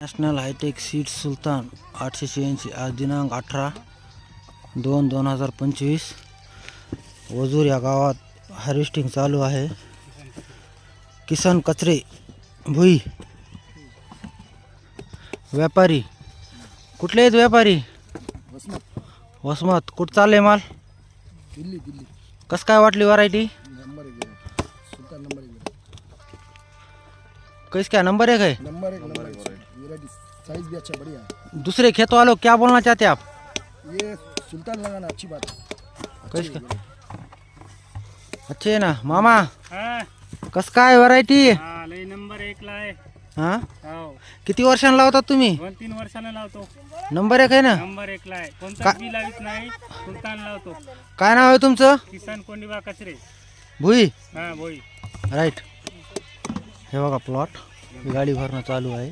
National hi tech seed सुलतान 886 आज दिनांक 18/2/2025 वजूर या गावात हार्वेस्टिंग चालू आहे। किसन कचरे भुई व्यापारी कुठले आहेत व्यापारी? वसमत कुठं चालले माल? दिल्ली कस काय वाटली व्हरायटी? नंबर 1 सुल्तान नंबर 1 कैस क्या नंबर 1 है? नंबर 1 वैरायटी साइज भी अच्छा बढ़िया है। दूसरे खेत वालों क्या बोलना चाहते हैं आप? ये सुल्तान लगाना अच्छी बात है। कैस का अच्छे है ना मामा? हाँ कस काय व्हरायटी? हाँ लय नंबर 1 ला आहे। हा हो किती वर्षांना लावतात तुम्ही? 2-3 वर्षांना लावतो। नंबर 1 आहे ना? नंबर 1 ला आहे। कोणता बी लावित नाही, सुलतान लावतो। काय नाव आहे तुमचं? किसन कोंडिबा कचरे भुई हाँ बोई। राईट। हे बघा प्लॉट गाडी भरणं चालू आहे।